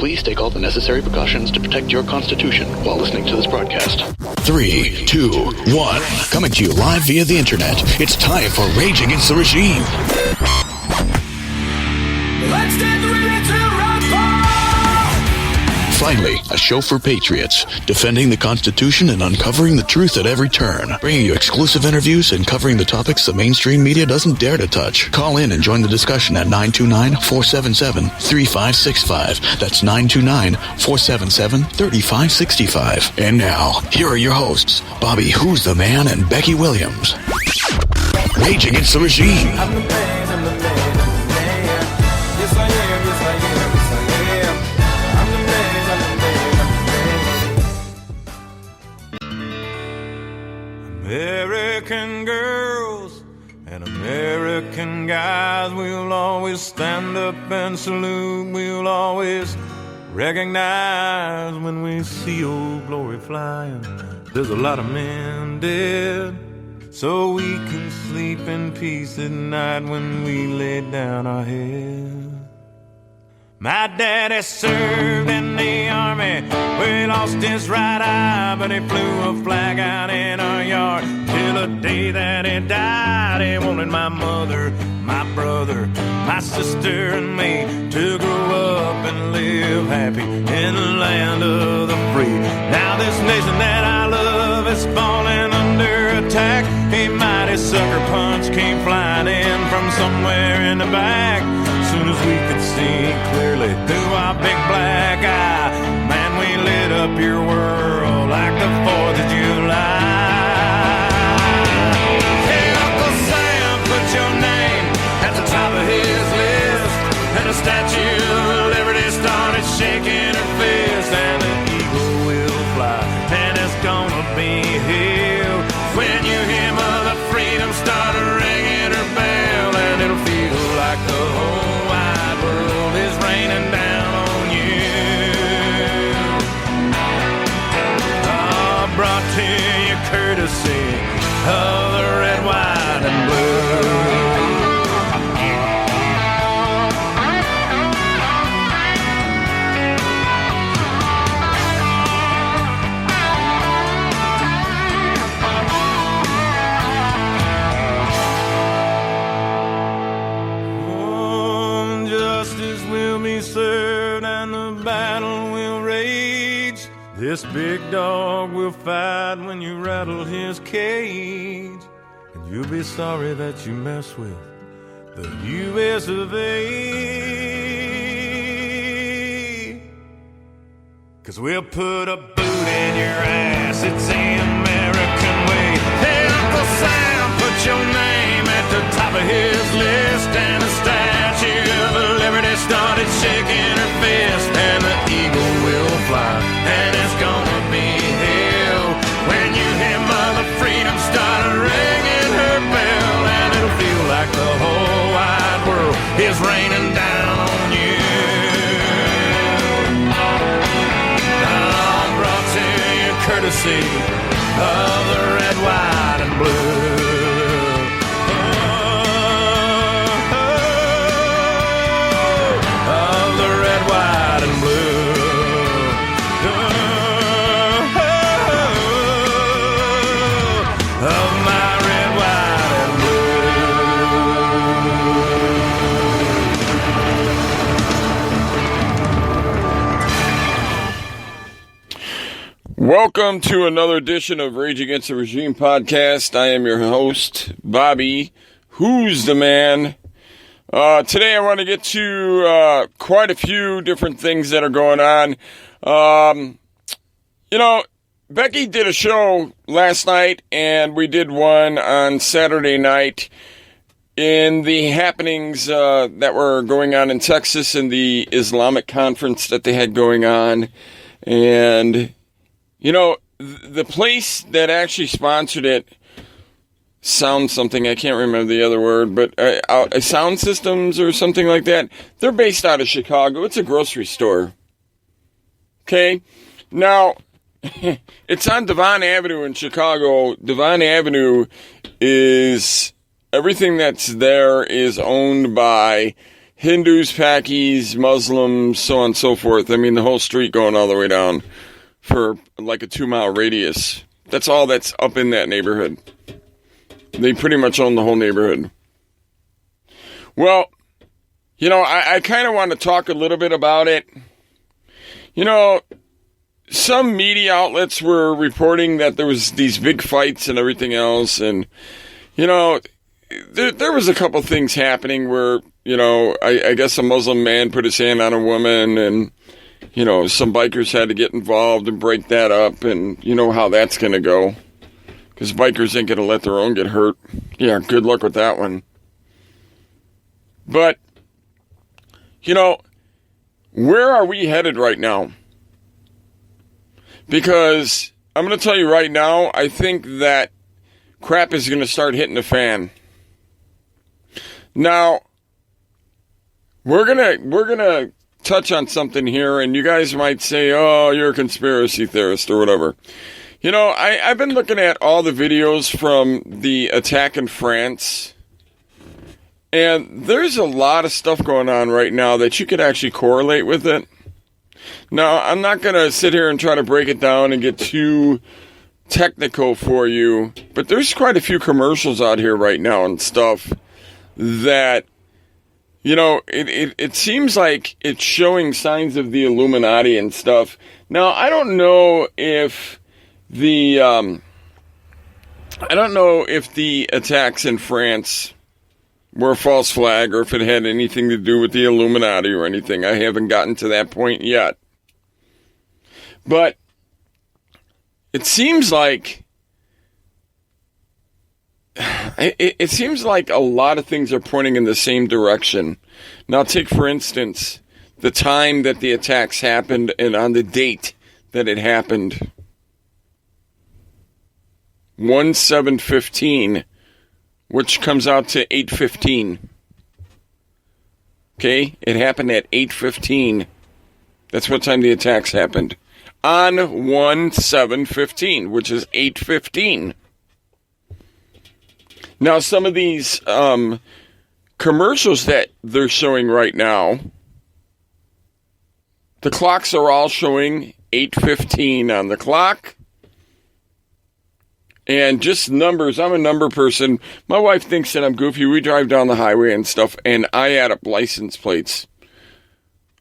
Please take all the necessary precautions to protect your constitution while listening to this broadcast. 3, 2, 1. Coming to you live via the internet. It's time for Rage Against the Regime. Let's get ready to rumble! Finally, a show for patriots, defending the Constitution and uncovering the truth at every turn. Bringing you exclusive interviews and covering the topics the mainstream media doesn't dare to touch. Call in and join the discussion at 929-477-3565. That's 929-477-3565. And now, here are your hosts, Bobby Who's the Man and Becky Williams. Rage Against the Regime. I'm the man, I'm the man, I'm the man. Yes, I am, yes, I am, yes, I am. I'm the man, I'm the man, I'm the man. American girls and American guys, we'll always stand up and salute. We'll always recognize when we see old glory flying. There's a lot of men dead, so we can sleep in peace at night when we lay down our head. My daddy served in the army, where he lost his right eye, but he flew a flag out in our yard till the day that he died. He wanted my mother, my brother, my sister and me to grow up and live happy in the land of the free. Now this nation that I love is falling under attack. A mighty sucker punch came flying in from somewhere in the back. Soon as we could see clearly through our big black eye, man, we lit up your world like the 4th of July. Hey, Uncle Sam, put your name at the top of his list, and the Statue of Liberty started shaking her fist, and the eagle will fly, and it's gonna be here when you hear Mother Freedom start ringing her bell, and it'll feel like the whole wide world is raining down on you. Brought to you courtesy of the red, white, and blue. Served and the battle will rage. This big dog will fight when you rattle his cage, and you'll be sorry that you mess with the U.S. of A. 'Cause we'll put a boot in your ass, it's the American way. Hey, Uncle Sam, put your name at the top of his list, and the Statue of Liberty started shaking her fist, and the eagle will fly, and it's gonna be hell when you hear Mother Freedom start ringing her bell, and it'll feel like the whole wide world is raining down on you. I'm brought to you courtesy of the red, white, and blue. Welcome to another edition of Rage Against the Regime podcast. I am your host, Bobby Who's the Man. Today I want to get to quite a few different things that are going on. Becky did a show last night, and we did one on Saturday night in the happenings that were going on in Texas and the Islamic conference that they had going on. And the place that actually sponsored it, Sound something, I can't remember the other word, but Sound Systems or something like that, they're based out of Chicago. It's a grocery store. Okay? Now, it's on Devon Avenue in Chicago. Devon Avenue is, everything that's there is owned by Hindus, Pakis, Muslims, so on and so forth. I mean, the whole street going all the way down for like a 2-mile radius. That's all that's up in that neighborhood. They pretty much own the whole neighborhood. Well, you know, I kind of want to talk a little bit about it. You know, some media outlets were reporting that there was these big fights and everything else. And, you know, there was a couple things happening where, you know, I guess a Muslim man put his hand on a woman and, you know, some bikers had to get involved and break that up. And you know how that's going to go. Because bikers ain't going to let their own get hurt. Yeah, good luck with that one. But, you know, where are we headed right now? Because I'm going to tell you right now, I think that crap is going to start hitting the fan. Now, we're gonna touch on something here, and you guys might say, "Oh, you're a conspiracy theorist" or whatever. You know, I've been looking at all the videos from the attack in France, and there's a lot of stuff going on right now that you could actually correlate with it. Now, I'm not going to sit here and try to break it down and get too technical for you, but there's quite a few commercials out here right now and stuff that, you know, it seems like it's showing signs of the Illuminati and stuff. Now, I don't know if the attacks in France were a false flag or if it had anything to do with the Illuminati or anything. I haven't gotten to that point yet. But it seems like it seems like a lot of things are pointing in the same direction. Now, take, for instance, the time that the attacks happened and on the date that it happened. 1/7/15, which comes out to 8:15. Okay? It happened at 8:15. That's what time the attacks happened. On 1/7/15, which is 8:15. Now, some of these commercials that they're showing right now, the clocks are all showing 8:15 on the clock. And just numbers. I'm a number person. My wife thinks that I'm goofy. We drive down the highway and stuff, and I add up license plates.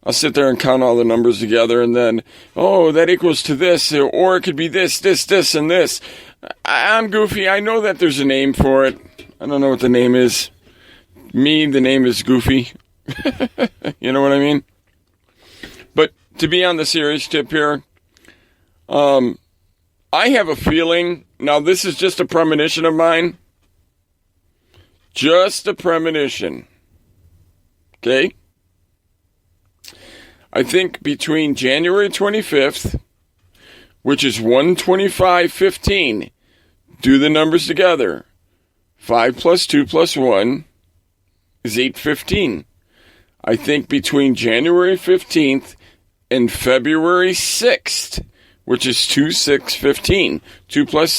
I'll sit there and count all the numbers together, and then, oh, that equals to this, or it could be this, and this. I'm goofy. I know that there's a name for it. I don't know what the name is. Me, the name is Goofy. You know what I mean? But to be on the serious tip here, I have a feeling, now this is just a premonition of mine. Just a premonition. Okay? I think between January 25th, which is 1/25/15, do the numbers together. 5 plus 2 plus 1 is 8:15. I think between January 15th and February 6th, which is 2/6/15. 2 plus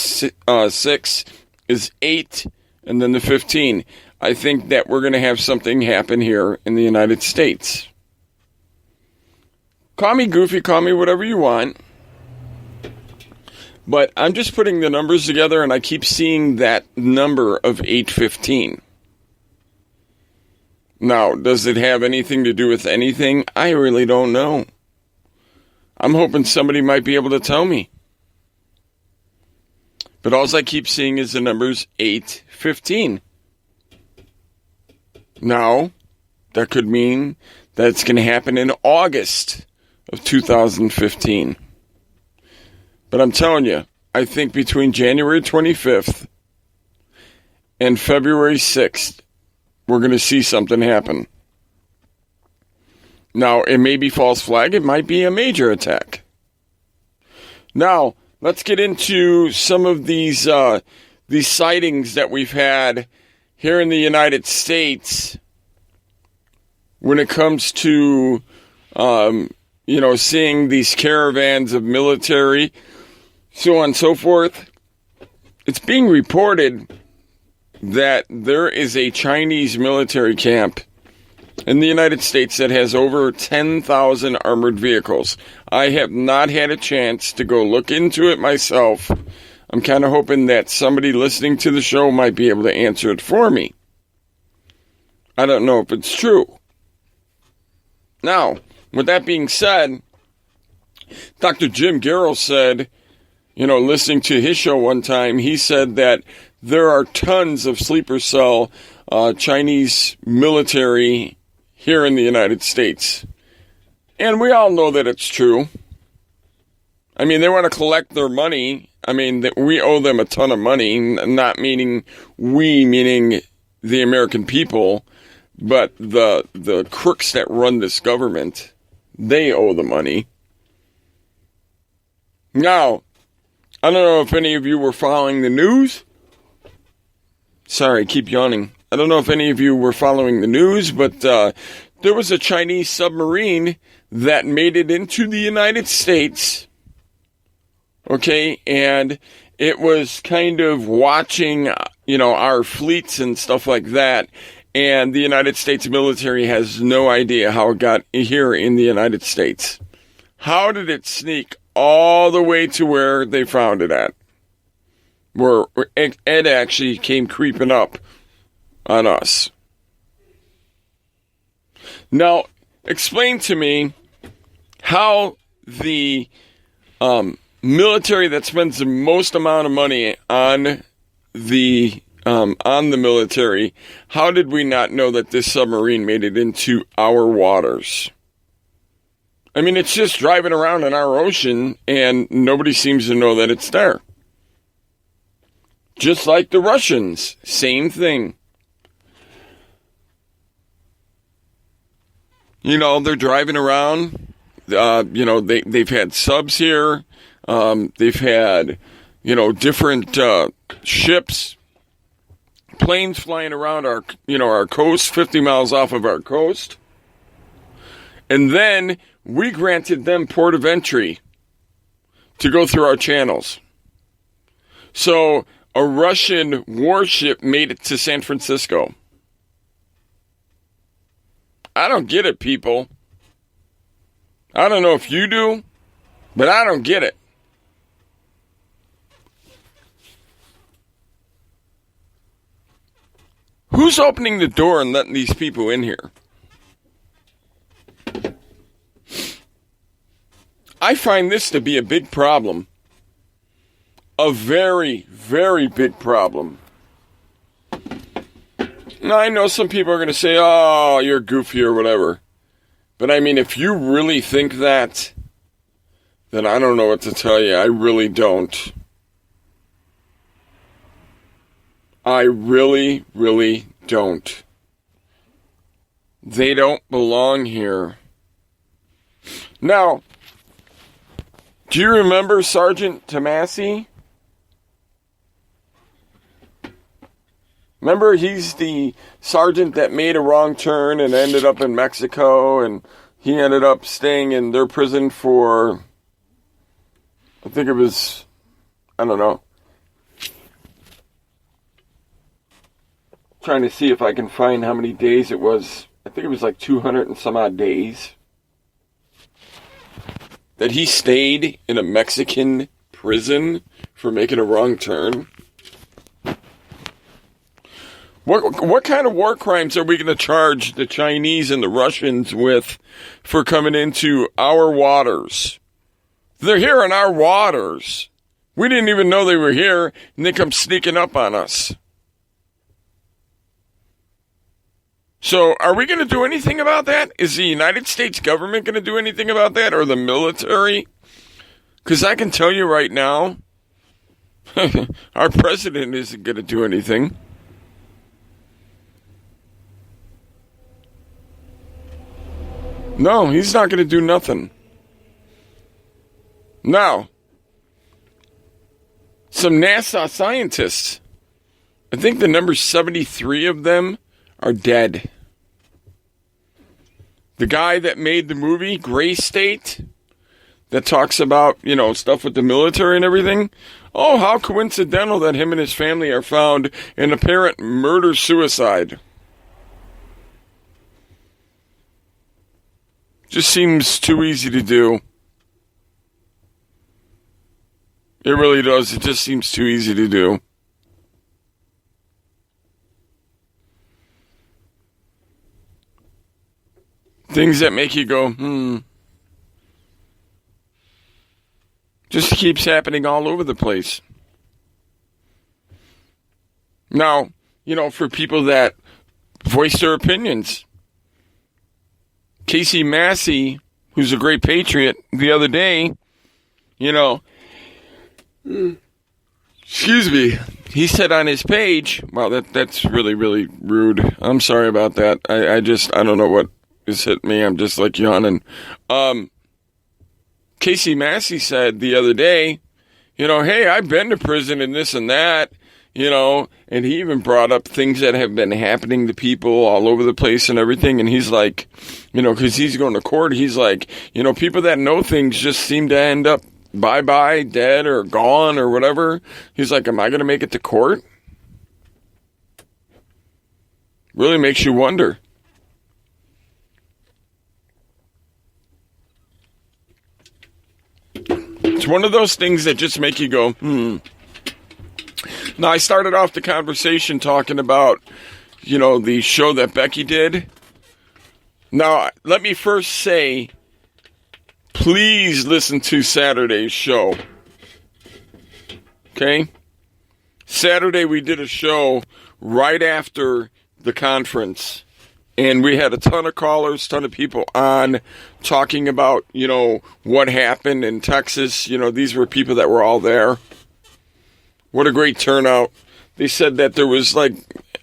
6 is 8, and then the 15. I think that we're going to have something happen here in the United States. Call me goofy, call me whatever you want. But I'm just putting the numbers together, and I keep seeing that number of 8:15. Now, does it have anything to do with anything? I really don't know. I'm hoping somebody might be able to tell me. But all I keep seeing is the numbers 8:15. Now, that could mean that it's going to happen in August of 2015. But I'm telling you, I think between January 25th and February 6th, we're going to see something happen. Now, it may be false flag. It might be a major attack. Now, let's get into some of these sightings that we've had here in the United States when it comes to, seeing these caravans of military, so on and so forth. It's being reported that there is a Chinese military camp in the United States that has over 10,000 armored vehicles. I have not had a chance to go look into it myself. I'm kind of hoping that somebody listening to the show might be able to answer it for me. I don't know if it's true. Now, with that being said, Dr. Jim Garrow said, listening to his show one time, he said that there are tons of sleeper cell Chinese military here in the United States. And we all know that it's true. I mean, they want to collect their money. I mean, we owe them a ton of money, not meaning we, meaning the American people, but the crooks that run this government, they owe the money. Now, I don't know if any of you were following the news. Sorry, I keep yawning. I don't know if any of you were following the news, but there was a Chinese submarine that made it into the United States. Okay, and it was kind of watching, our fleets and stuff like that. And the United States military has no idea how it got here in the United States. How did it sneak all the way to where they found it at? Where it actually came creeping up on us. Now, explain to me how the military that spends the most amount of money on the military, how did we not know that this submarine made it into our waters? I mean, it's just driving around in our ocean, and nobody seems to know that it's there. Just like the Russians, same thing. They're driving around. They've had subs here. They've had, different ships, planes flying around our coast, 50 miles off of our coast. And then we granted them port of entry to go through our channels. So a Russian warship made it to San Francisco. I don't get it, people. I don't know if you do, but I don't get it. Who's opening the door and letting these people in here? I find this to be a big problem. A very, very big problem. Now, I know some people are going to say, oh, you're goofy or whatever. But I mean, if you really think that, then I don't know what to tell you. I really don't. I really, really don't. They don't belong here. Now, do you remember Sergeant Tomasi? Remember, he's the sergeant that made a wrong turn and ended up in Mexico, and he ended up staying in their prison for, I think it was, I don't know. Trying to see if I can find how many days it was. I think it was like 200 and some odd days that he stayed in a Mexican prison for making a wrong turn. What kind of war crimes are we going to charge the Chinese and the Russians with for coming into our waters? They're here in our waters. We didn't even know they were here, and they come sneaking up on us. So, are we going to do anything about that? Is the United States government going to do anything about that, or the military? Because I can tell you right now, our president isn't going to do anything. No, he's not going to do nothing. Now, some NASA scientists, I think the number 73 of them are dead. The guy that made the movie, Gray State, that talks about, stuff with the military and everything. Oh, how coincidental that him and his family are found in apparent murder-suicide. Just seems too easy to do. It really does. It just seems too easy to do. Things that make you go, just keeps happening all over the place. Now, for people that voice their opinions, Casey Massey, who's a great patriot, the other day, excuse me, he said on his page, wow, that's really, really rude. I'm sorry about that. I don't know what has hit me. I'm just like yawning. Casey Massey said the other day, hey, I've been to prison and this and that, and he even brought up things that have been happening to people all over the place and everything. And he's like, because he's going to court, he's like, people that know things just seem to end up bye-bye, dead or gone or whatever. He's like, am I going to make it to court? Really makes you wonder. It's one of those things that just make you go, Now, I started off the conversation talking about, the show that Becky did. Now, let me first say, please listen to Saturday's show. Okay? Saturday we did a show right after the conference. And we had a ton of callers, ton of people on talking about, what happened in Texas. These were people that were all there. What a great turnout. They said that there was a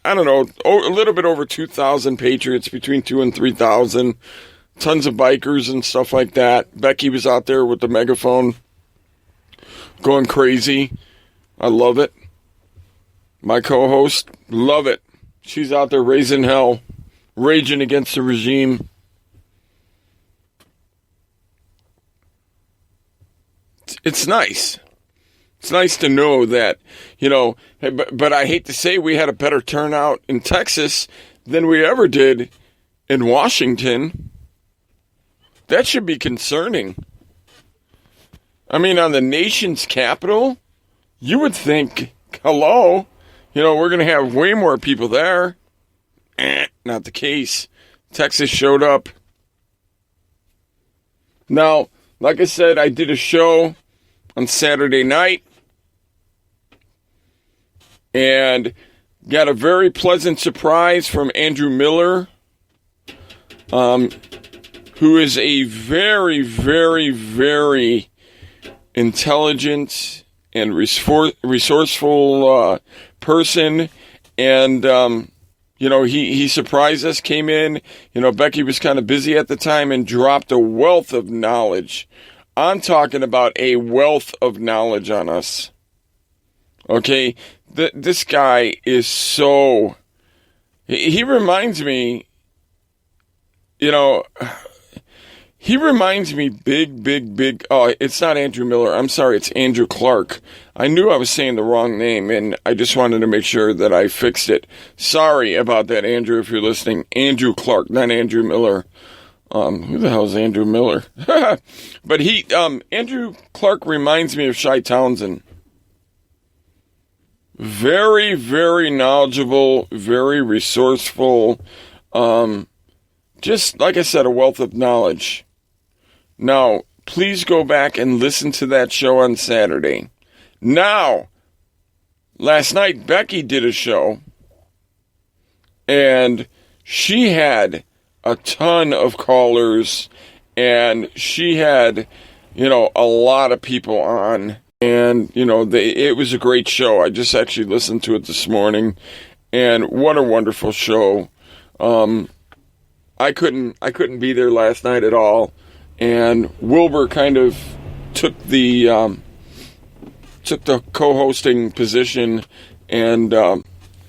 little bit over 2,000 Patriots, between 2,000 and 3,000. Tons of bikers and stuff like that. Becky was out there with the megaphone going crazy. I love it. My co-host, love it. She's out there raising hell, raging against the regime. It's nice. It's nice to know that, but I hate to say we had a better turnout in Texas than we ever did in Washington. That should be concerning. I mean, on the nation's capital, you would think, hello, we're going to have way more people there. Not the case. Texas showed up. Now, like I said, I did a show on Saturday night and got a very pleasant surprise from Andrew Miller, who is a very, very, very intelligent and resourceful person. And, he surprised us, came in. Becky was kind of busy at the time and dropped a wealth of knowledge. I'm talking about a wealth of knowledge on us. Okay? This guy is so... He reminds me, he reminds me big. Oh, it's not Andrew Miller. I'm sorry, it's Andrew Clark. I knew I was saying the wrong name, and I just wanted to make sure that I fixed it. Sorry about that, Andrew, if you're listening. Andrew Clark, not Andrew Miller. Who the hell is Andrew Miller? But Andrew Clark reminds me of Shai Townsend. Very, very knowledgeable, very resourceful. Just, like I said, a wealth of knowledge. Now, please go back and listen to that show on Saturday. Now, last night, Becky did a show, and she had a ton of callers, and she had, a lot of people on, and, it was a great show. I just actually listened to it this morning, and what a wonderful show. I couldn't be there last night at all, and Wilbur kind of took the co-hosting position, and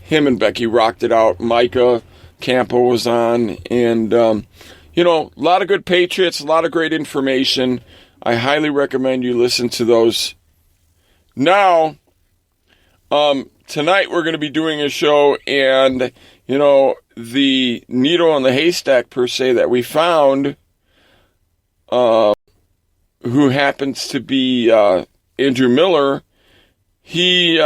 him and Becky rocked it out. Micah Campo was on, and a lot of good Patriots, a lot of great information. I highly recommend you listen to those. Now, tonight we're going to be doing a show, and the needle in the haystack, per se, that we found who happens to be Andrew Miller, he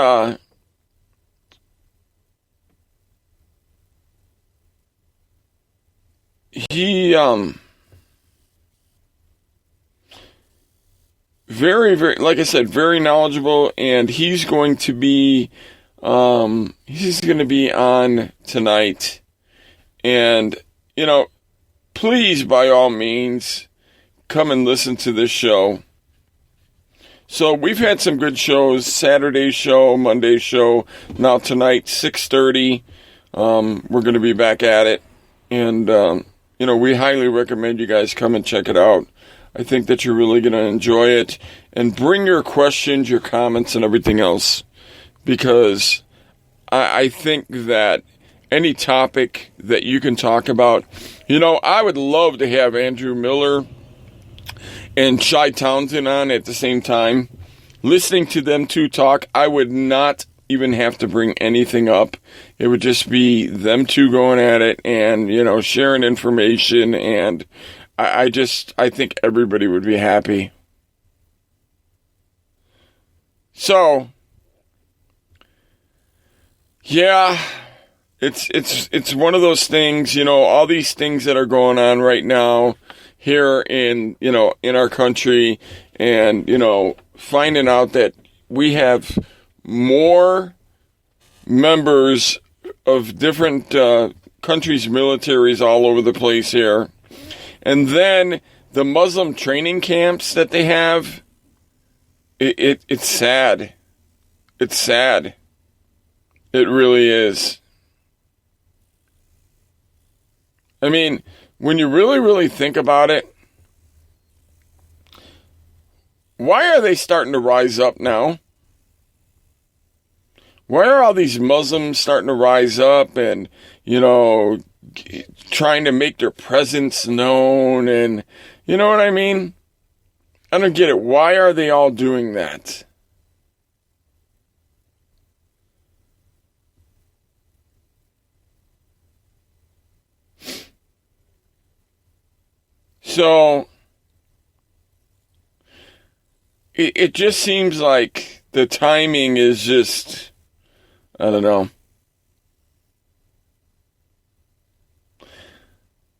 very, very, like I said, very knowledgeable, and he's going to be on tonight. And, please, by all means, come and listen to this show. So we've had some good shows, Saturday show, Monday show, now tonight, 6:30, we're going to be back at it. And, we highly recommend you guys come and check it out. I think that you're really going to enjoy it. And bring your questions, your comments, and everything else. Because I think that any topic that you can talk about, I would love to have Andrew Miller and Shai Townsend on at the same time. Listening to them two talk, I would not even have to bring anything up. It would just be them two going at it and, sharing information, and I think everybody would be happy. So, yeah, it's one of those things, all these things that are going on right now here in our country, and, finding out that we have more members of different countries' militaries all over the place here. And then the Muslim training camps that they have, it's sad. It's sad. It really is. I mean, when you really, really think about it, why are they starting to rise up now? Why are all these Muslims starting to rise up and, trying to make their presence known, and you know what I mean? I don't get it. Why are they all doing that? So, it just seems like the timing is just, I don't know.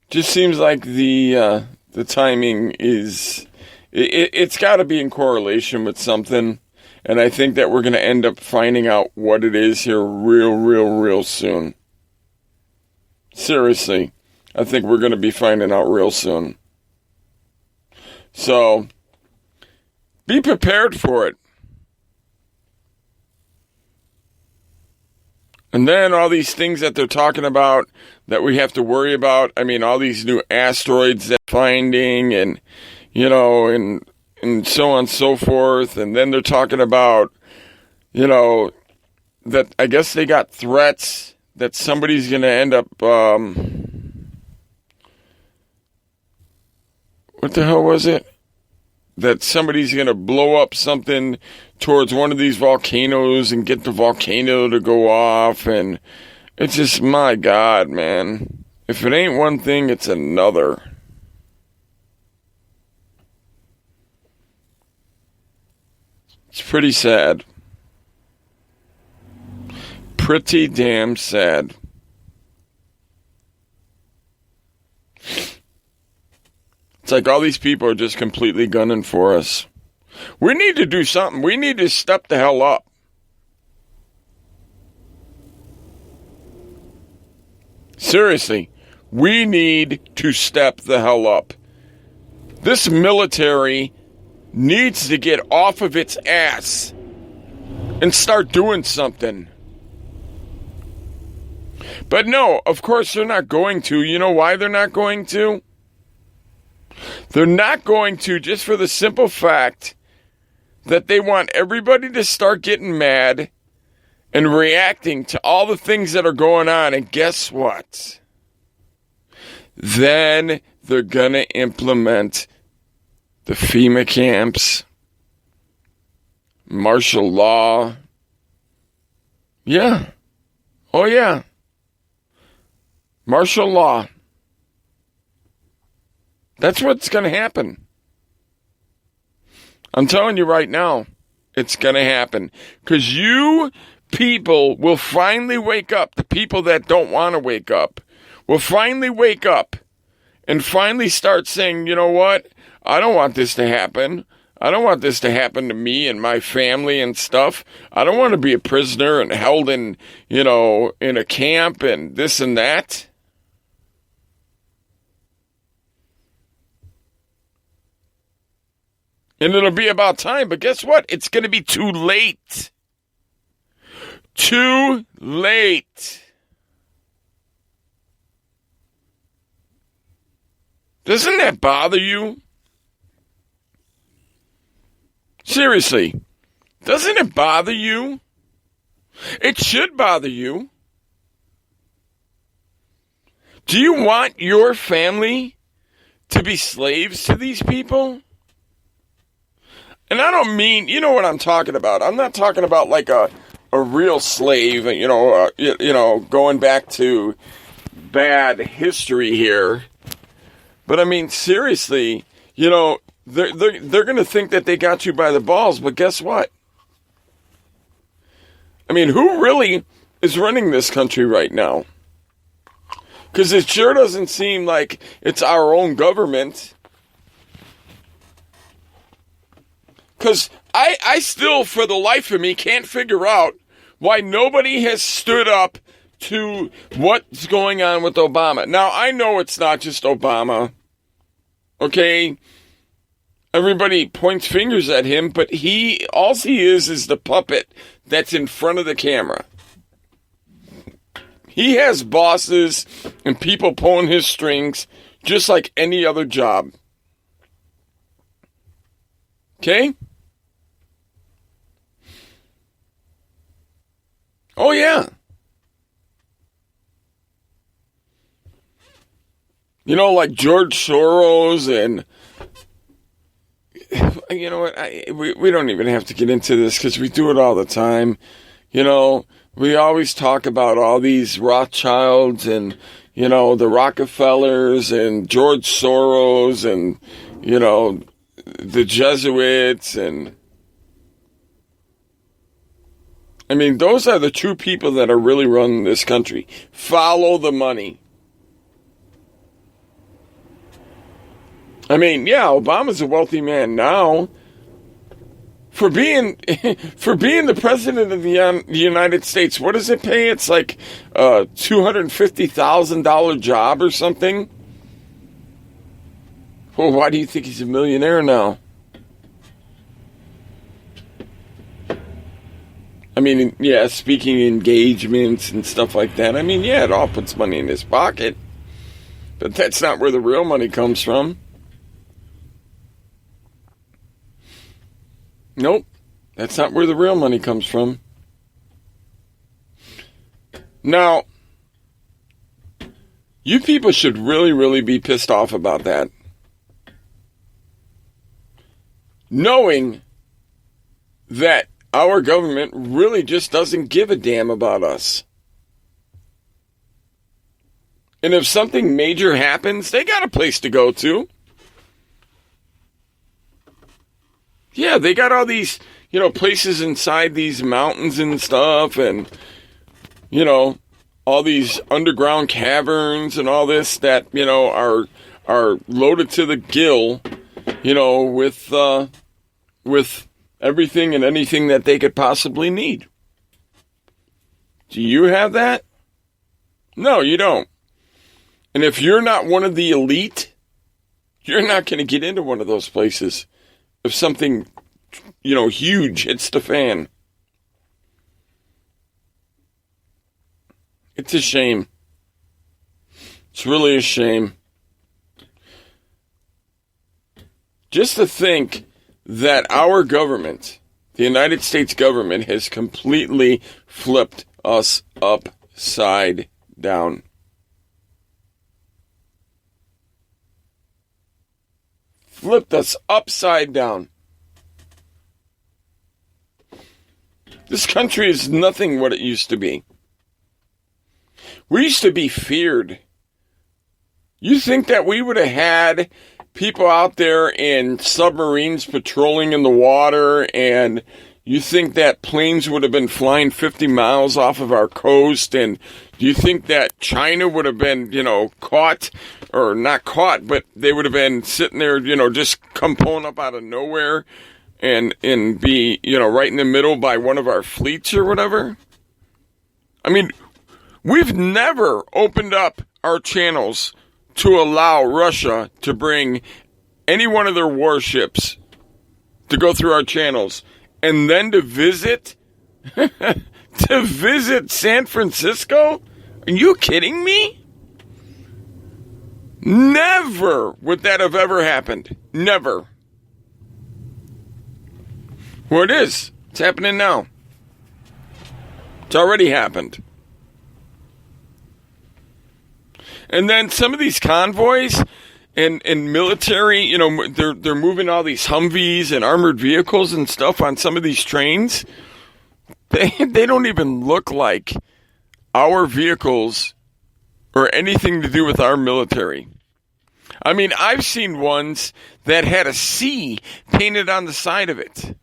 Just seems like the timing is, it's got to be in correlation with something, and I think that we're going to end up finding out what it is here real soon. Seriously, I think we're going to be finding out real soon. So, be prepared for it. And then all these things that they're talking about that we have to worry about. I mean, all these new asteroids that they're finding, and, and so on and so forth. And then they're talking about, that I guess they got threats that somebody's going to end up, what the hell was it? That somebody's going to blow up something towards one of these volcanoes and get the volcano to go off. And it's just, my God, man. If it ain't one thing, it's another. It's pretty sad. Pretty damn sad. It's like all these people are just completely gunning for us. We need to do something. We need to step the hell up. Seriously, we need to step the hell up. This military needs to get off of its ass and start doing something. But no, of course they're not going to. You know why they're not going to? They're not going to just for the simple fact that they want everybody to start getting mad and reacting to all the things that are going on. And guess what? Then they're going to implement the FEMA camps, martial law. Yeah. Oh, yeah. Martial law. That's what's going to happen. I'm telling you right now, it's going to happen. Because you people will finally wake up. The people that don't want to wake up will finally wake up and finally start saying, you know what? I don't want this to happen. I don't want this to happen to me and my family and stuff. I don't want to be a prisoner and held in, in a camp and this and that. And it'll be about time, but guess what? It's going to be too late. Too late. Doesn't that bother you? Seriously, doesn't it bother you? It should bother you. Do you want your family to be slaves to these people? And I don't mean, you know what I'm talking about. I'm not talking about like a real slave, going back to bad history here. But I mean, seriously, they're going to think that they got you by the balls, but guess what? I mean, who really is running this country right now? Because it sure doesn't seem like it's our own government. Because I still, for the life of me, can't figure out why nobody has stood up to what's going on with Obama. Now, I know it's not just Obama, okay? Everybody points fingers at him, but all he is the puppet that's in front of the camera. He has bosses and people pulling his strings just like any other job. Okay? Oh, yeah. Like George Soros and... You know what? We don't even have to get into this because we do it all the time. We always talk about all these Rothschilds and, the Rockefellers and George Soros and, the Jesuits and... I mean, those are the true people that are really running this country. Follow the money. I mean, yeah, Obama's a wealthy man now. For being the president of the United States, what does it pay? It's like a $250,000 job or something. Well, why do you think he's a millionaire now? I mean, yeah, speaking engagements and stuff like that. I mean, yeah, it all puts money in his pocket. But that's not where the real money comes from. Nope, that's not where the real money comes from. Now, you people should really, really be pissed off about that. Knowing that our government really just doesn't give a damn about us. And if something major happens, they got a place to go to. Yeah, they got all these, places inside these mountains and stuff and, all these underground caverns and all this that, are loaded to the gill, with everything and anything that they could possibly need. Do you have that? No, you don't. And if you're not one of the elite, you're not going to get into one of those places. If something, huge hits the fan. It's a shame. It's really a shame. Just to think that our government, the United States government, has completely flipped us upside down. Flipped us upside down. This country is nothing what it used to be. We used to be feared. You think that we would have had people out there in submarines patrolling in the water, and you think that planes would have been flying 50 miles off of our coast, and do you think that China would have been, caught, or not caught, but they would have been sitting there, just come pulling up out of nowhere and be, right in the middle by one of our fleets or whatever? I mean, we've never opened up our channels to allow Russia to bring any one of their warships to go through our channels and then to visit San Francisco? Are you kidding me? Never would that have ever happened. Never. Well, it is. It's happening now. It's already happened. And then some of these convoys and military, they're moving all these Humvees and armored vehicles and stuff on some of these trains. They don't even look like our vehicles or anything to do with our military. I mean, I've seen ones that had a C painted on the side of it.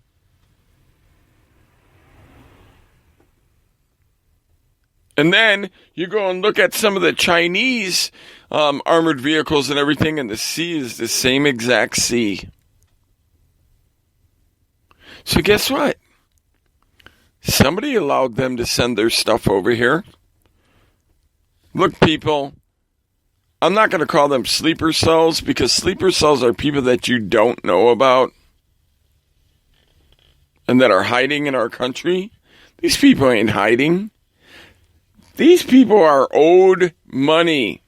And then you go and look at some of the Chinese armored vehicles and everything, and the C is the same exact C. So guess what? Somebody allowed them to send their stuff over here. Look, people, I'm not going to call them sleeper cells, because sleeper cells are people that you don't know about and that are hiding in our country. These people ain't hiding. These people are owed money,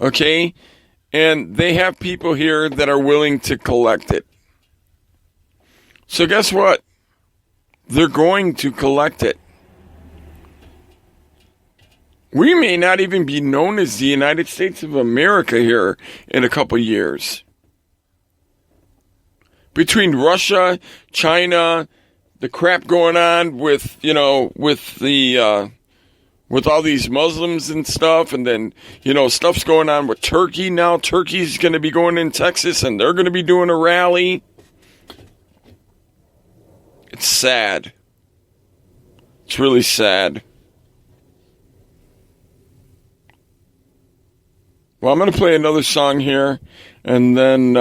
okay? And they have people here that are willing to collect it. So guess what? They're going to collect it. We may not even be known as the United States of America here in a couple years. Between Russia, China, the crap going on with, with all these Muslims and stuff, and then, stuff's going on with Turkey now. Turkey's going to be going in Texas, and they're going to be doing a rally. It's sad. It's really sad. Well, I'm going to play another song here, and then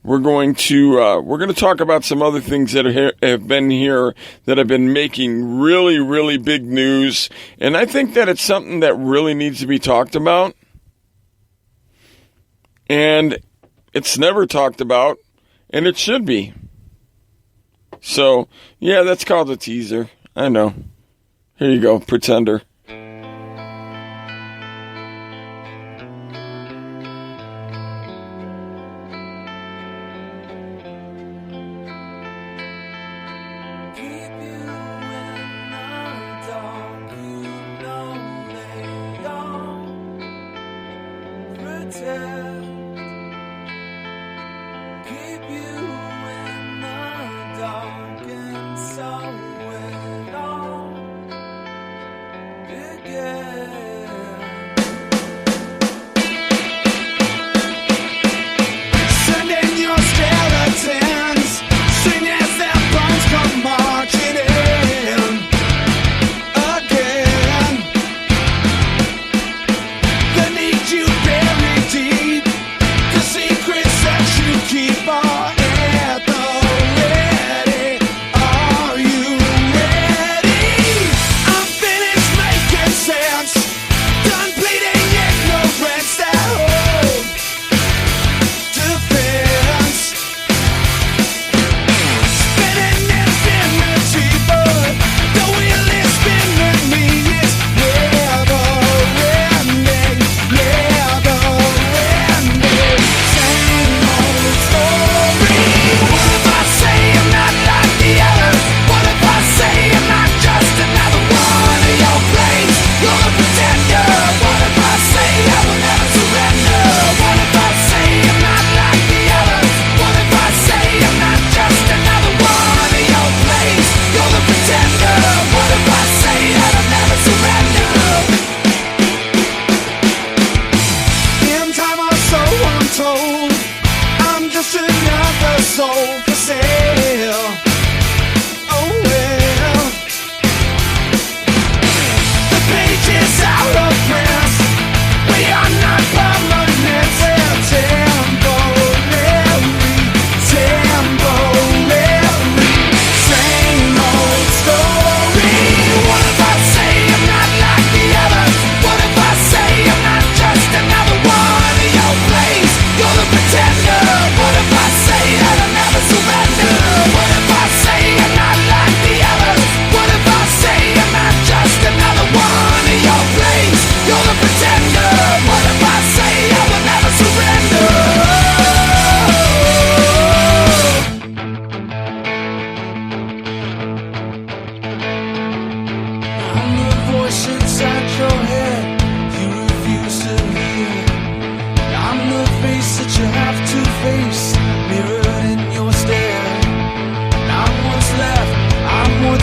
we're going to talk about some other things that have been here that have been making really, really big news. And I think that it's something that really needs to be talked about. And it's never talked about, and it should be. So, yeah, that's called a teaser. I know. Here you go, Pretender. Say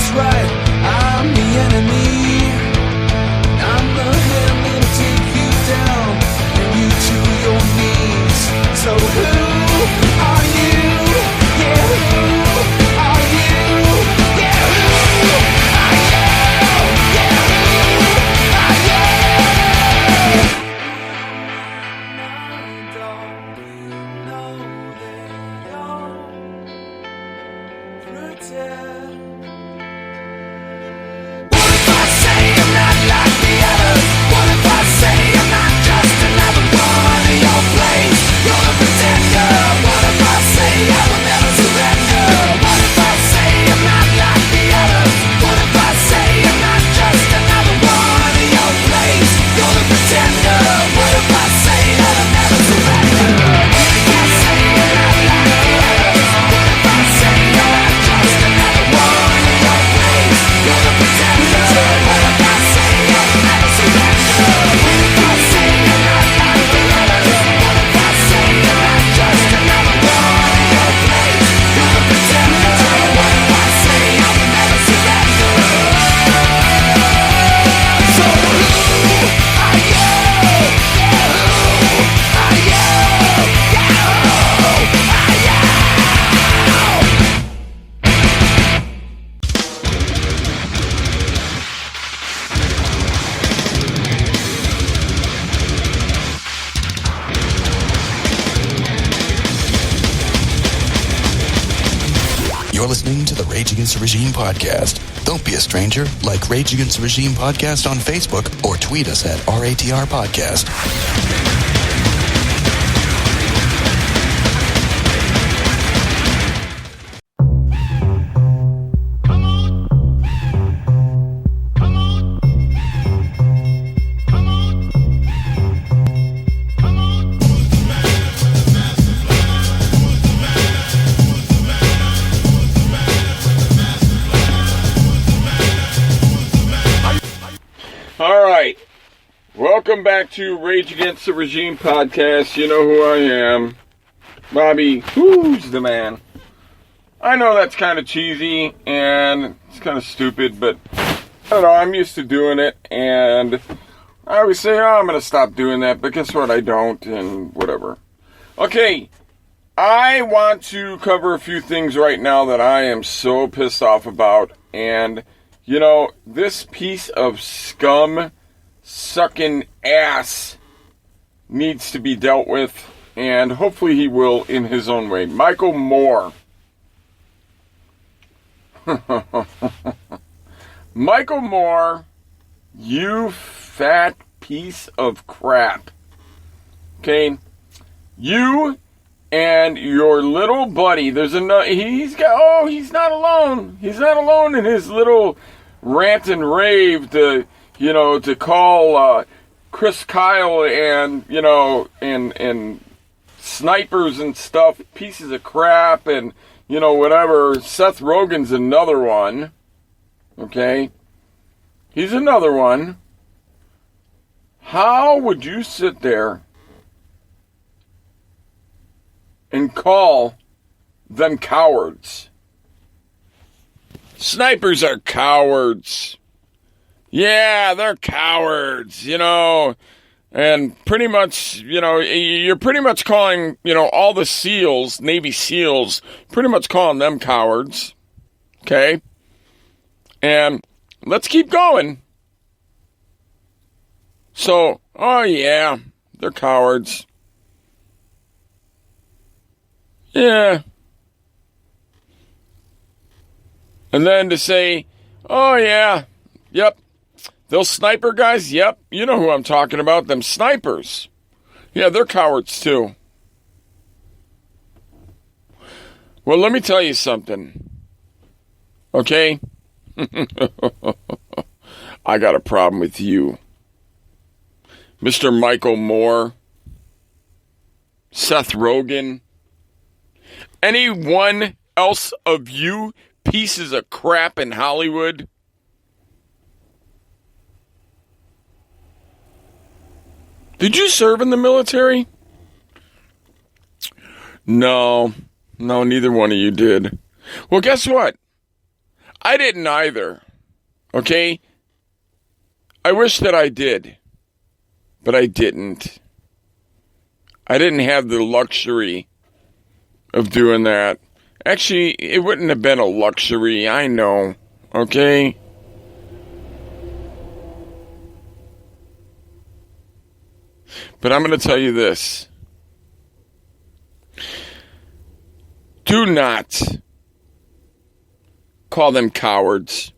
that's right, I'm the enemy. I'm the hand that'll take you down and you to your knees. So who are you? Yeah, who are you? Yeah, who are you? Yeah, who are you? Pretend. What if I say I'm not like the others? What if I say I'm not just another one in your place? You're the pretender. What if I say I will never surrender? What if I say I'm not like the others? What if I say I'm not just another one in your place? You're the pretender. What if I say that I'll never surrender? What if I say I'm not like the others? What if I say I'm not just another one in your place? You're the pretender. What if I say I will never surrender? What if I say I'm not like the others? What if I say I'm not just another one in your place? You're the pretender. What if I say I will never surrender? So who are you? Yeah, who are you? Yeah, who are you? You're listening to the Rage Against the Regime podcast. Don't be a stranger. Like Rage Against the Regime podcast on Facebook or tweet us at RATR Podcast. All right. Welcome back to Rage Against the Regime podcast. You know who I am. Bobby, who's the man? I know that's kind of cheesy and it's kind of stupid, but I don't know, I'm used to doing it, and I always say, oh, I'm going to stop doing that, but guess what? I don't, and whatever. Okay, I want to cover a few things right now that I am so pissed off about, and you know, this piece of scum sucking ass needs to be dealt with, and hopefully he will in his own way. Michael Moore. Michael Moore, you fat piece of crap. Okay? You and your little buddy, he's not alone. He's not alone in his little rant and rave to call Chris Kyle and snipers and stuff pieces of crap, and whatever. Seth Rogen's another one. Okay? He's another one. How would you sit there and call them cowards? Snipers are cowards. Yeah, they're cowards, and pretty much, you're pretty much calling, all the SEALs, Navy SEALs, pretty much calling them cowards. Okay? And let's keep going. So, oh yeah, they're cowards. Yeah. And then to say, oh yeah, yep, those sniper guys, yep, you know who I'm talking about, them snipers. Yeah, they're cowards too. Well, let me tell you something. Okay? I got a problem with you. Mr. Michael Moore, Seth Rogen, anyone else of you pieces of crap in Hollywood? Did you serve in the military? No, neither one of you did. Well, guess what? I didn't either. Okay? I wish that I did. But I didn't. I didn't have the luxury of doing that. Actually, it wouldn't have been a luxury, I know. Okay? But I'm going to tell you this. Do not call them cowards.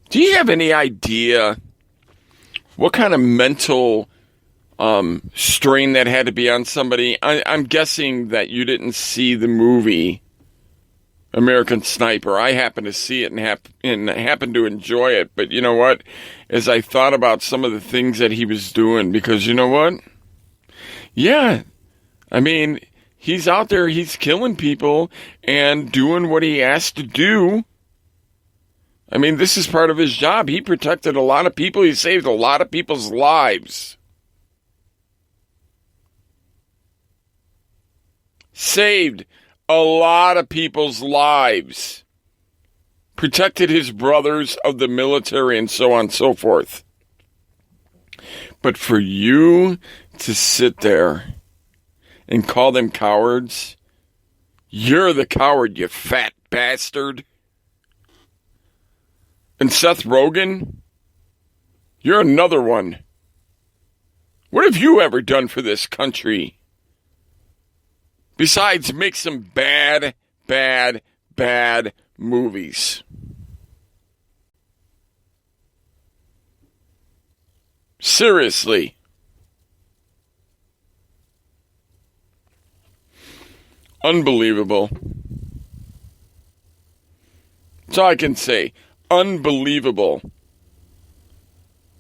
Do you have any idea what kind of mental strain that had to be on somebody? I'm guessing that you didn't see the movie American Sniper. I happened to see it and happened to enjoy it. But you know what? As I thought about some of the things that he was doing, because you know what? Yeah, I mean, he's out there, he's killing people and doing what he has to do. I mean, this is part of his job. He protected a lot of people. He saved a lot of people's lives. Saved a lot of people's lives. Protected his brothers of the military and so on and so forth. But for you to sit there and call them cowards, you're the coward, you fat bastard. And Seth Rogen, you're another one. What have you ever done for this country? Besides make some bad movies. Seriously. Unbelievable. That's all I can say. Unbelievable.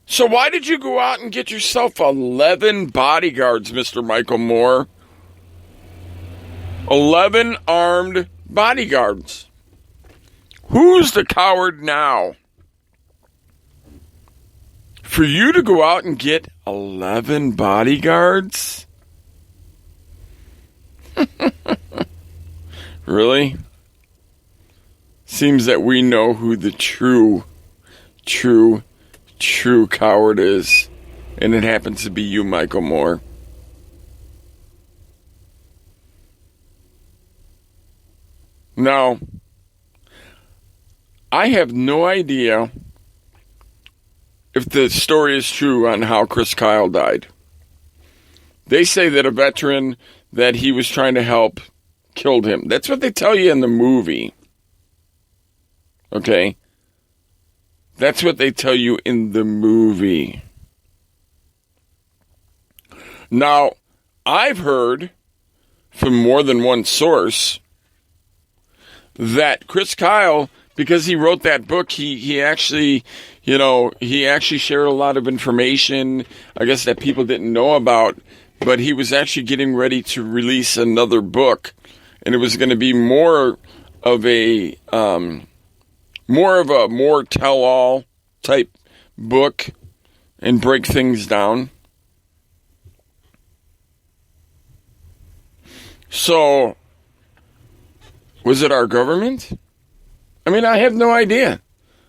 So why did you go out and get yourself 11 bodyguards, Mr. Michael Moore? 11 armed bodyguards. Who's the coward now? For you to go out and get 11 bodyguards? Really? Seems that we know who the true coward is. And it happens to be you, Michael Moore. Now, I have no idea if the story is true on how Chris Kyle died. They say that a veteran that he was trying to help killed him. That's what they tell you in the movie. Okay? That's what they tell you in the movie. Now, I've heard from more than one source that Chris Kyle, because he wrote that book, he actually shared a lot of information, I guess, that people didn't know about, but he was actually getting ready to release another book, and it was going to be more of a more tell-all type book and break things down. So, was it our government? I mean, I have no idea.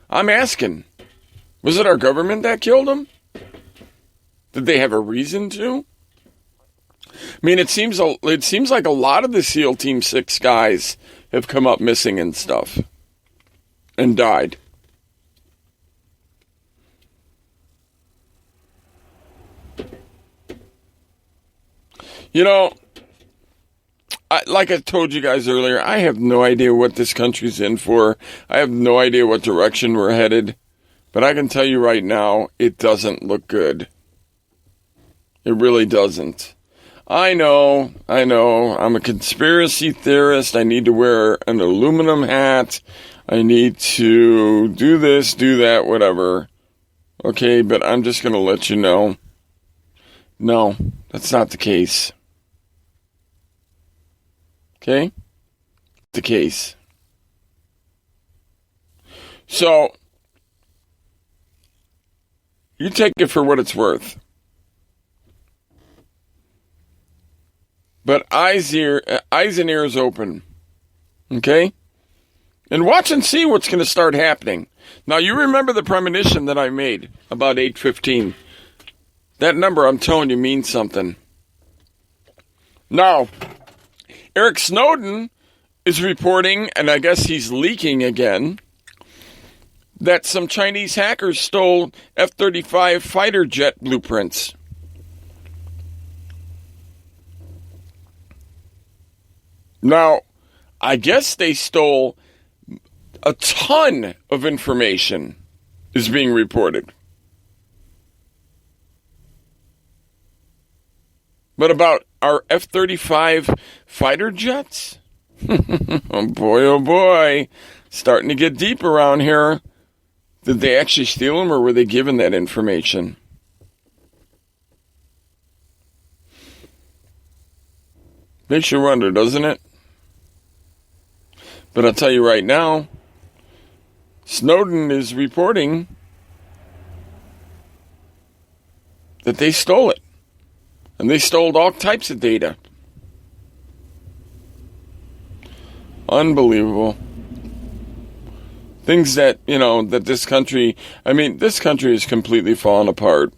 I'm asking. Was it our government that killed him? Did they have a reason to? I mean, it seems like a lot of the SEAL Team 6 guys have come up missing and stuff. And died. You know, like I told you guys earlier, I have no idea what this country's in for. I have no idea what direction we're headed. But I can tell you right now, it doesn't look good. It really doesn't. I know. I'm a conspiracy theorist. I need to wear an aluminum hat. I need to do this, do that, whatever. Okay, but I'm just going to let you know. No, that's not the case. Okay? The case. So, you take it for what it's worth. But eyes and ears open. Okay? And watch and see what's going to start happening. Now, you remember the premonition that I made about 8:15. That number, I'm telling you, means something. Now, Eric Snowden is reporting, and I guess he's leaking again, that some Chinese hackers stole F-35 fighter jet blueprints. Now, I guess they stole a ton of information, is being reported. But about our F-35 fighter jets? Oh boy. Starting to get deep around here. Did they actually steal them, or were they given that information? Makes you wonder, doesn't it? But I'll tell you right now, Snowden is reporting that they stole it. And they stole all types of data. Unbelievable. Things that, that this country is completely falling apart.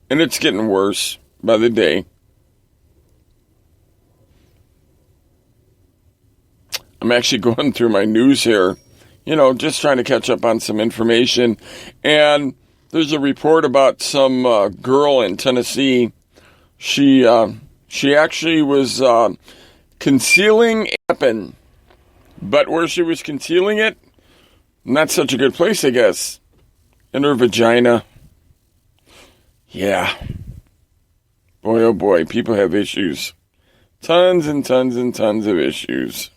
And it's getting worse by the day. I'm actually going through my news here, just trying to catch up on some information. And there's a report about some girl in Tennessee. She actually was concealing a weapon, but where she was concealing it, not such a good place, I guess. In her vagina. Yeah. Boy, oh boy, people have issues. Tons and tons and tons of issues.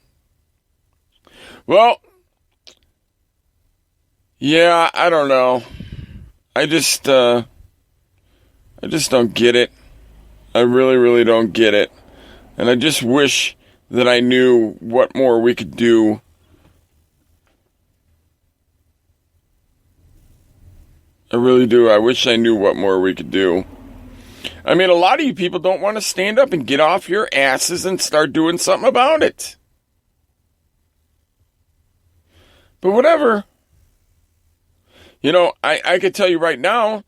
Well, yeah, I don't know. I just don't get it. I really, really don't get it. And I just wish that I knew what more we could do. I really do. I wish I knew what more we could do. I mean, a lot of you people don't want to stand up and get off your asses and start doing something about it. But whatever. I could tell you right now,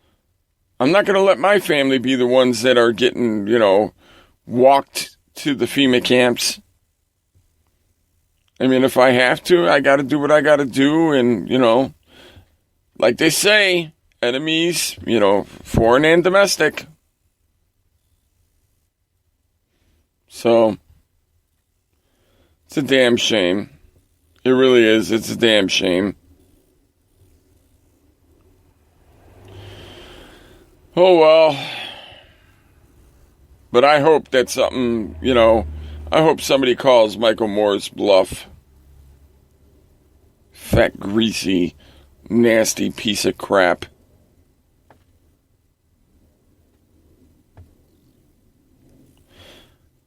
I'm not going to let my family be the ones that are getting, walked to the FEMA camps. I mean, if I have to, I got to do what I got to do. And, like they say, enemies, foreign and domestic. So, it's a damn shame. It really is. It's a damn shame. Oh, well. But I hope that something, I hope somebody calls Michael Moore's bluff. Fat, greasy, nasty piece of crap.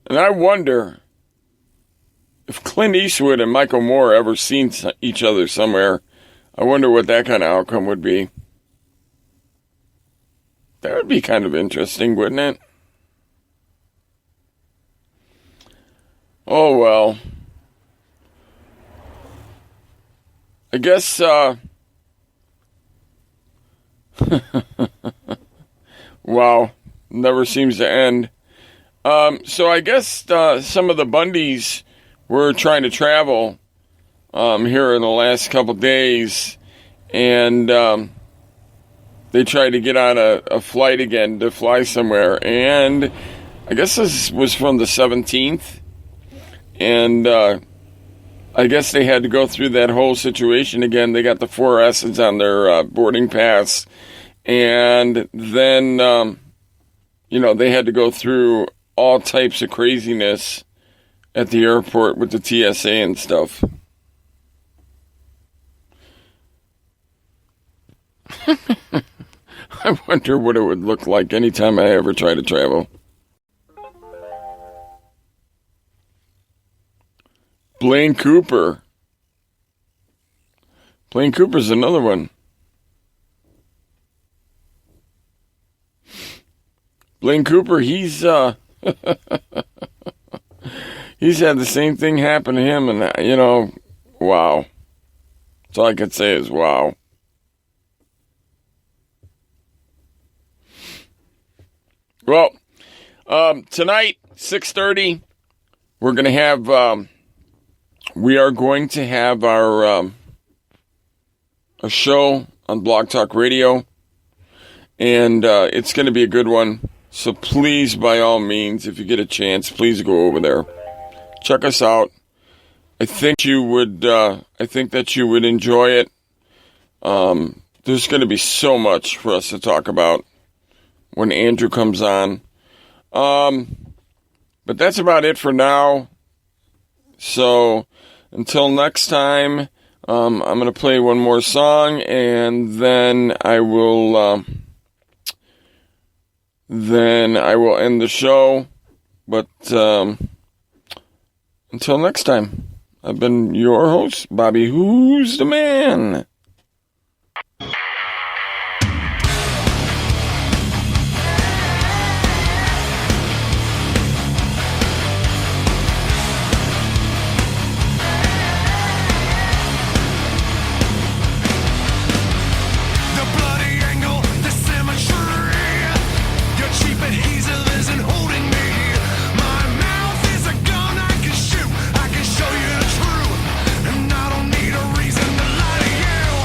And I wonder if Clint Eastwood and Michael Moore ever seen each other somewhere. I wonder what that kind of outcome would be. That would be kind of interesting, wouldn't it? Oh, well. I guess, wow. Never seems to end. So I guess some of the Bundys were trying to travel here in the last couple days, and they tried to get on a flight again to fly somewhere. And I guess this was from the 17th, and I guess they had to go through that whole situation again. They got the 4 S's on their boarding pass, and then, they had to go through all types of craziness at the airport with the TSA and stuff. I wonder what it would look like anytime I ever try to travel. Blaine Cooper. Blaine Cooper's another one. Blaine Cooper, he's he's had the same thing happen to him, and wow. That's all I can say is wow. Well, tonight, 6:30, we're going to have, we are going to have our, a show on Blog Talk Radio, and it's going to be a good one. So please, by all means, if you get a chance, please go over there. Check us out. I think you would. I think that you would enjoy it. There's going to be so much for us to talk about when Andrew comes on. But that's about it for now. So until next time, I'm going to play one more song, and then I will. Then I will end the show. But until next time. I've been your host, Bobby Who's the Man. Show you the truth, and I don't need a reason to lie to you.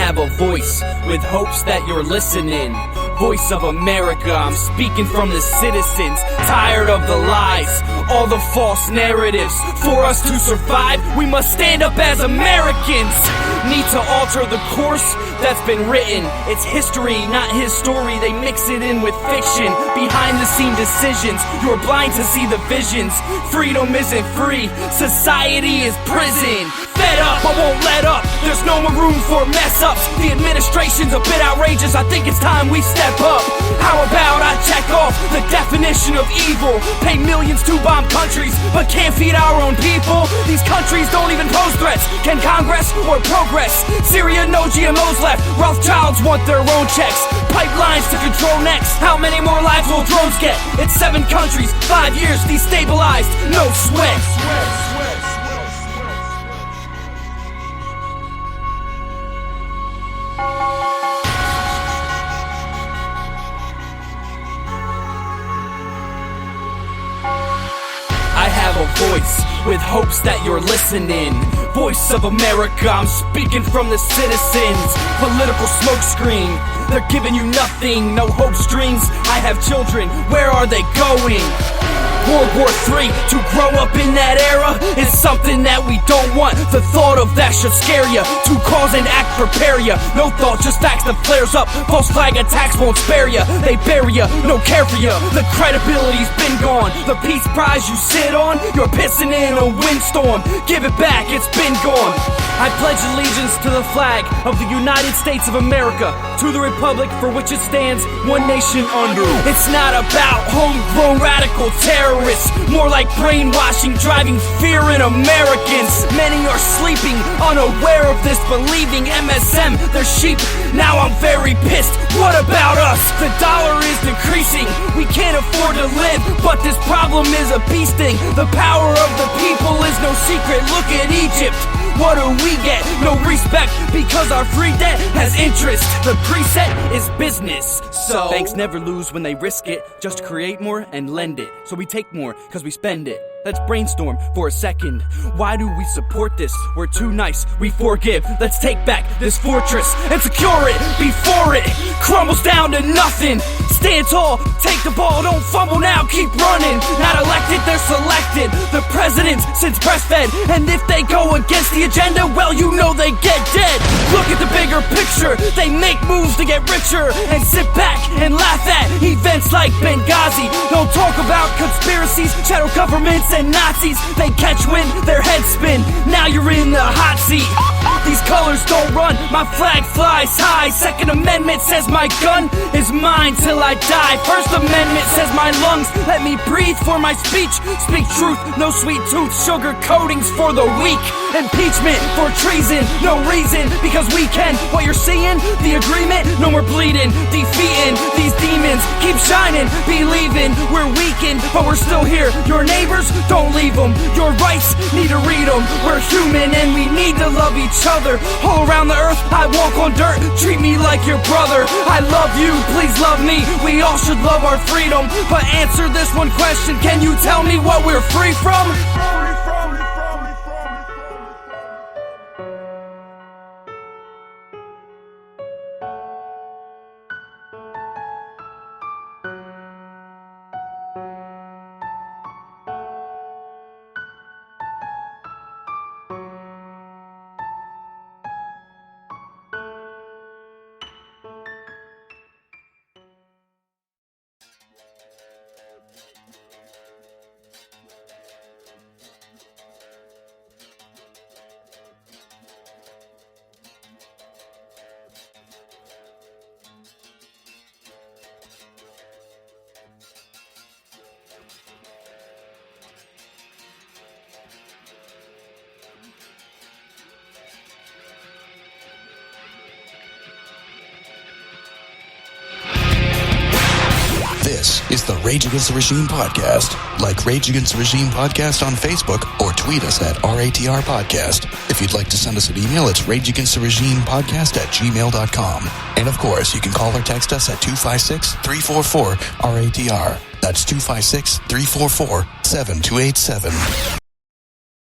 have a voice with hopes that you're listening. Voice of America, I'm speaking from the citizens. Tired of the lies, all the false narratives. For us to survive, we must stand up as Americans. Need to alter the course that's been written. It's history, not his story. They mix it in with fiction. Behind the scene decisions, you're blind to see the visions. Freedom isn't free, society is prison. Fed up, I won't let up. There's no more room for mess ups. The administration's a bit outrageous. I think it's time we step up. How about I check off the definition of evil? Pay millions to bomb countries, but can't feed our own people. These countries don't even pose threats. Can Congress or progress? Syria, no GMOs left. Rothschilds want their own checks. Pipelines to control next. How many more lives will drones get? It's 7 countries, 5 years destabilized. No sweat. I have a voice with hopes that you're listening. Voice of America, I'm speaking from the citizens. Political smokescreen, they're giving you nothing, no hopes, dreams. I have children, where are they going? World War III, to grow up in that era is something that we don't want. The thought of that should scare ya. To cause an act, prepare ya. No thought, just facts that flares up. False flag attacks won't spare ya. They bury ya, no care for ya. The credibility's been gone. The peace prize you sit on, you're pissing in a windstorm. Give it back, it's been gone. I pledge allegiance to the flag of the United States of America, to the republic for which it stands, one nation under. It's not about homegrown radical terrorists, more like brainwashing, driving fear in Americans. Many are sleeping, unaware of this, believing MSM, they're sheep. Now I'm very pissed, what about us? The dollar is decreasing, we can't afford to live, but this problem is a peace thing. The power of the people is no secret, look at Egypt. What do we get? No respect, because our free debt has interest. The preset is business, so banks never lose when they risk it, just to create more and lend it. So we take more, cause we spend it. Let's brainstorm for a second. Why do we support this? We're too nice, we forgive. Let's take back this fortress and secure it before it crumbles down to nothing. Stand tall, take the ball, don't fumble now, keep running. Not elected, they're selected. The presidents since breastfed, and if they go against the agenda, well, you know they get dead. Look at the bigger picture, they make moves to get richer and sit back and laugh at events like Benghazi. Don't talk about conspiracies, shadow governments and Nazis. They catch wind, their heads spin, now you're in the hot seat. These colors don't run, my flag flies high. Second Amendment says my gun is mine till I die. First Amendment says my lungs let me breathe for my speech. Speak truth, no sweet tooth, sugar coatings for the weak. Impeachment for treason, no reason, because we can. What you're seeing, the agreement, no more bleeding. Defeating these demons, keep shining, believing. We're weakened, but we're still here. Your neighbors, don't leave them. Your rights, need to read them. We're human and we need to love each other. All around the earth, I walk on dirt. Treat me like your brother. I love you, please love me. We all should love our freedom. But answer this one question, can you tell me what we're free from? This is the Rage Against the Regime podcast. Like Rage Against the Regime podcast on Facebook or tweet us at RATR Podcast. If you'd like to send us an email, it's rageagainsttheregimepodcast@gmail.com. And of course, you can call or text us at 256-344-RATR. That's 256-344-7287.